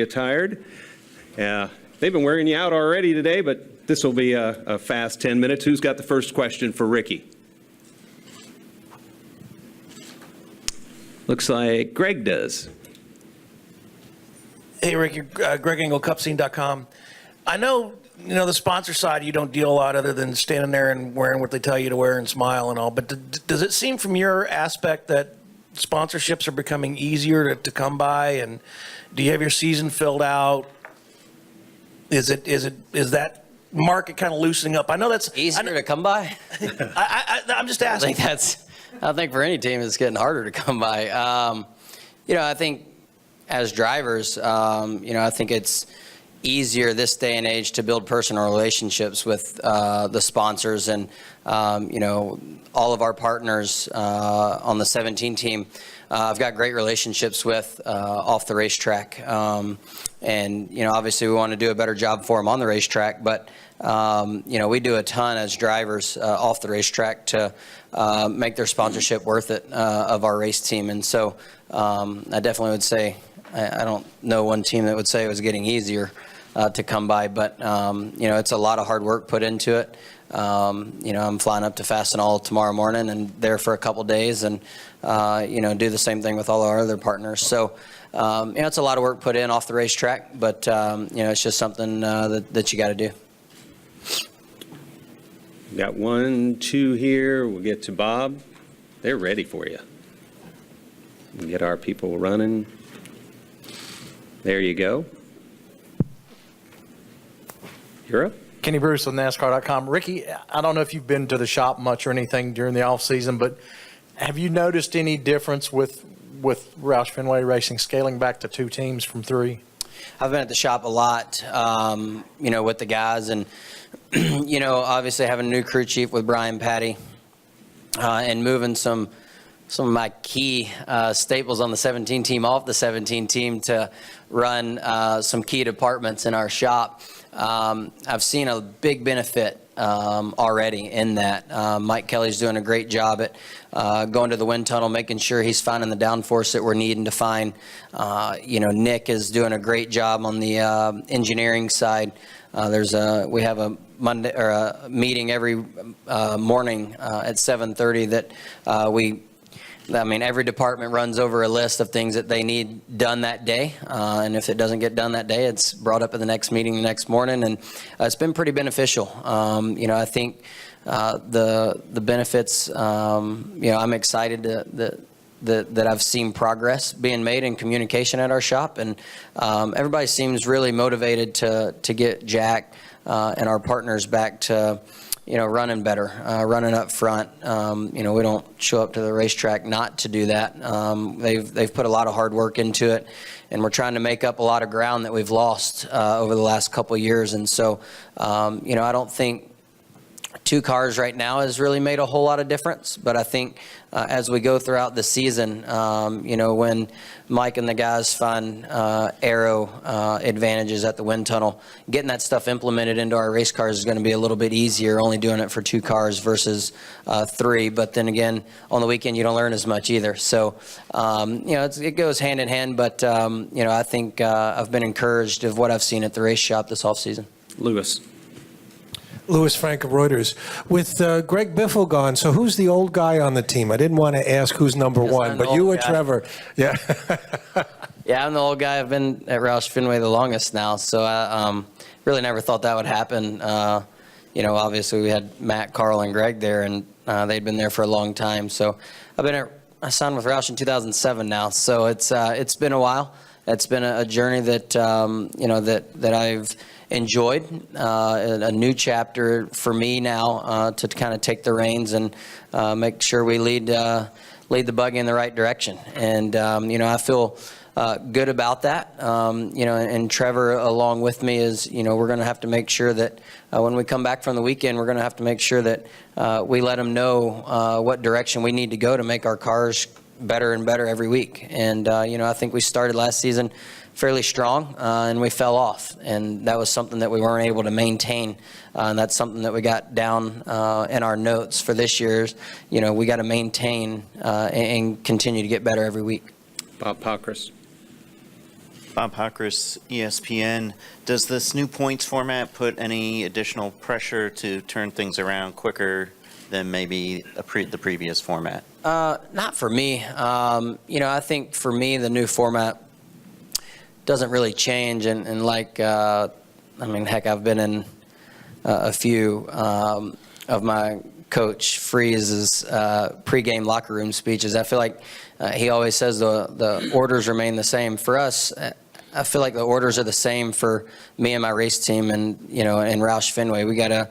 Tired. They've been wearing you out already today, but this will be a fast 10 minutes. Who's got the first question for Ricky? Looks like Greg does. Hey, Ricky, Greg Engel, cupscene.com. I know, the sponsor side, you don't deal a lot other than standing there and wearing what they tell you to wear and smile and all, but does it seem from your aspect that sponsorships are becoming easier to come by, and do you have your season filled out? Is that market kind of loosening up? I know that's easier to come by. I'm just asking. I think for any team it's getting harder to come by. I think as drivers, I think it's easier this day and age to build personal relationships with the sponsors and all of our partners on the 17 team. I've got great relationships with off the racetrack, and obviously we want to do a better job for them on the racetrack, but we do a ton as drivers off the racetrack to make their sponsorship worth it of our race team. And so I definitely would say I don't know one team that would say it was getting easier to come by, but it's a lot of hard work put into it. I'm flying up to Fastenal tomorrow morning and there for a couple days, and do the same thing with all our other partners. So it's a lot of work put in off the racetrack, but it's just something that you got to do. Got 1, 2 here. We'll get to Bob. They're ready for you. We'll get our people running. There you go. You're up. Kenny Bruce with NASCAR.com. Ricky, I don't know if you've been to the shop much or anything during the off season, but have you noticed any difference with Roush Fenway Racing scaling back to 2 teams from 3? I've been at the shop a lot, with the guys, and obviously having a new crew chief with Brian Patty, and moving some of my key staples on the 17 team off the 17 team to run some key departments in our shop. I've seen a big benefit already in that. Mike Kelly's doing a great job at going to the wind tunnel, making sure he's finding the downforce that we're needing to find. Nick is doing a great job on the engineering side. We have a Monday or a meeting every morning at 7:30 that every department runs over a list of things that they need done that day, and if it doesn't get done that day, it's brought up at the next meeting the next morning, and it's been pretty beneficial. I think the benefits. I'm excited that I've seen progress being made in communication at our shop, and everybody seems really motivated to get Jack and our partners back to running better, running up front. We don't show up to the racetrack not to do that. They've put a lot of hard work into it, and we're trying to make up a lot of ground that we've lost over the last couple of years. And so, I don't think 2 cars right now has really made a whole lot of difference, but I think as we go throughout the season, when Mike and the guys find aero advantages at the wind tunnel, getting that stuff implemented into our race cars is going to be a little bit easier, only doing it for 2 cars versus 3. But then again, on the weekend, you don't learn as much either. So, it goes hand in hand, but, I think I've been encouraged of what I've seen at the race shop this offseason. Louis Frank of Reuters. With Greg Biffle gone, so who's the old guy on the team? I didn't want to ask who's number 1, but you and Trevor. Yeah. Yeah, I'm the old guy. I've been at Roush Fenway the longest now, so I really never thought that would happen. Obviously we had Matt, Carl, and Greg there, and they'd been there for a long time. So I signed with Roush in 2007 now, so it's been a while. It's been a journey that that I've enjoyed, a new chapter for me now to kind of take the reins and make sure we lead the buggy in the right direction. And I feel good about that. And Trevor along with me is, we're going to have to make sure that when we come back from the weekend, we're going to have to make sure that we let them know what direction we need to go to make our cars better and better every week. And, I think we started last season fairly strong, and we fell off. And that was something that we weren't able to maintain. And that's something that we got down in our notes for this year's. We got to maintain and continue to get better every week. Bob Pockrass. Bob Hockris, ESPN. Does this new points format put any additional pressure to turn things around quicker than maybe the previous format? Not for me. I think for me, the new format doesn't really change. And heck, I've been in a few of my Coach Freeze's pregame locker room speeches. I feel like he always says the orders remain the same. For us, I feel like the orders are the same for me and my race team and, in Roush Fenway. We got to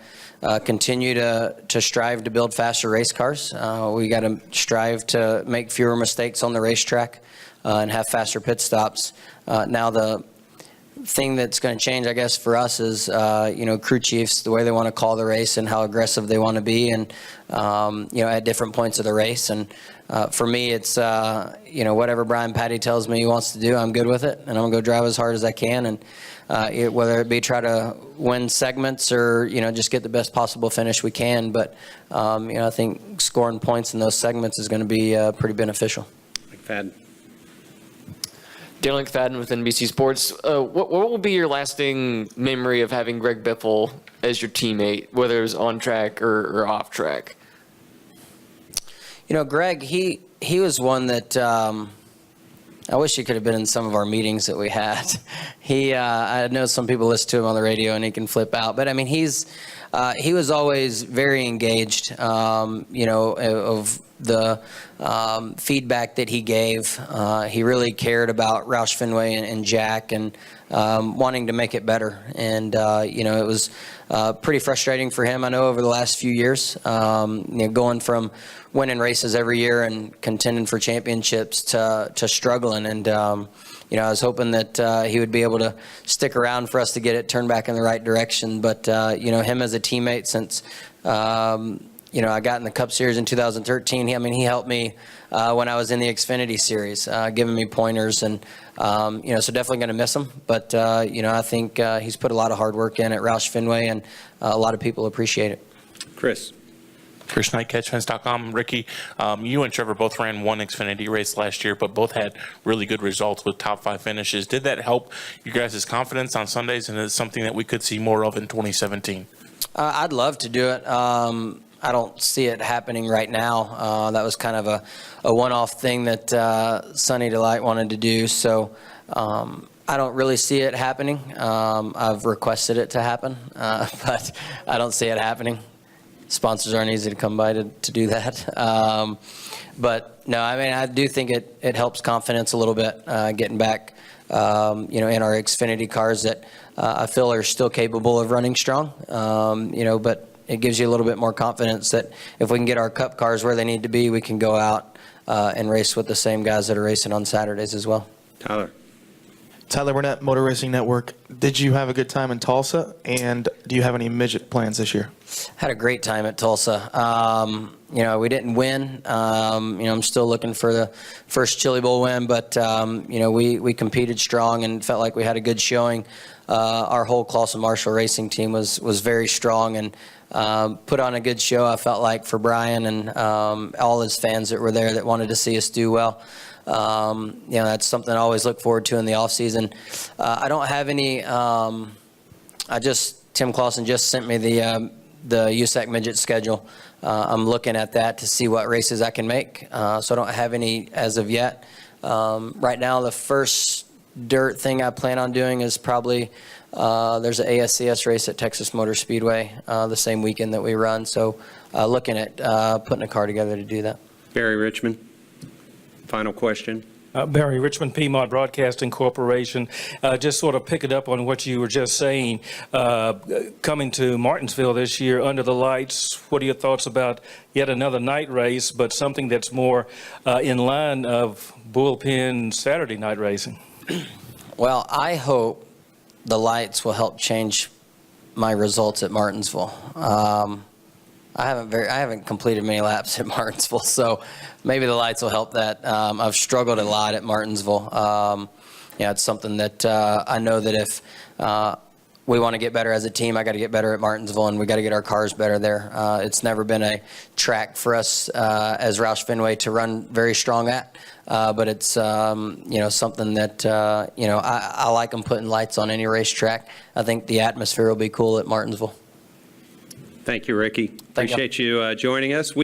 continue to strive to build faster race cars. We got to strive to make fewer mistakes on the racetrack and have faster pit stops. Now the thing that's going to change, I guess, for us is, crew chiefs, the way they want to call the race and how aggressive they want to be and, at different points of the race. And for me, it's, whatever Brian Patty tells me he wants to do, I'm good with it. And I'm going to go drive as hard as I can. And whether it be try to win segments or, just get the best possible finish we can. But, I think scoring points in those segments is going to be pretty beneficial. McFadden. Daniel McFadden with NBC Sports. What will be your lasting memory of having Greg Biffle as your teammate, whether it was on track or off track? Greg, he was one that I wish he could have been in some of our meetings that we had. I know some people listen to him on the radio and he can flip out, but I mean, he was always very engaged, of the feedback that he gave. He really cared about Roush Fenway and Jack and wanting to make it better. And, it was pretty frustrating for him, I know, over the last few years, going from winning races every year and contending for championships to struggling. And, I was hoping that he would be able to stick around for us to get it turned back in the right direction. But, him as a teammate since I got in the Cup Series in 2013. He helped me when I was in the Xfinity Series, giving me pointers. And, so definitely going to miss him. But, I think he's put a lot of hard work in at Roush Fenway, and a lot of people appreciate it. Chris. Chris Knight, CatchFence.com. Ricky, you and Trevor both ran one Xfinity race last year, but both had really good results with top 5 finishes. Did that help you guys' confidence on Sundays, and is it something that we could see more of in 2017? I'd love to do it. I don't see it happening right now. That was kind of a one-off thing that Sunny Delight wanted to do. So I don't really see it happening. I've requested it to happen, but I don't see it happening. Sponsors aren't easy to come by to do that. But no, I do think it helps confidence a little bit, getting back, in our Xfinity cars that I feel are still capable of running strong, but it gives you a little bit more confidence that if we can get our Cup cars where they need to be, we can go out and race with the same guys that are racing on Saturdays as well. Tyler Burnett, Motor Racing Network. Did you have a good time in Tulsa, and do you have any midget plans this year? Had a great time at Tulsa. We didn't win. I'm still looking for the first Chili Bowl win, but we competed strong and felt like we had a good showing. Our whole Clausen Marshall racing team was very strong and put on a good show, I felt like, for Brian and all his fans that were there that wanted to see us do well. That's something I always look forward to in the off season. I don't have any. Tim Clausen just sent me the USAC midget schedule. I'm looking at that to see what races I can make. So I don't have any as of yet. Right now, the first dirt thing I plan on doing is probably there's an ASCS race at Texas Motor Speedway the same weekend that we run. So looking at putting a car together to do that. Barry Richmond. Final question. Barry Richmond, Piedmont Broadcasting Corporation. Just sort of picking up on what you were just saying, coming to Martinsville this year under the lights, what are your thoughts about yet another night race, but something that's more in line of bullpen Saturday night racing? Well, I hope the lights will help change my results at Martinsville. I haven't completed many laps at Martinsville, so maybe the lights will help that. I've struggled a lot at Martinsville. It's something that I know that if we want to get better as a team. I got to get better at Martinsville, and we got to get our cars better there. It's never been a track for us as Roush Fenway to run very strong at, but it's something that I like them putting lights on any racetrack. I think the atmosphere will be cool at Martinsville. Thank you, Ricky. Thank you. Appreciate you joining us.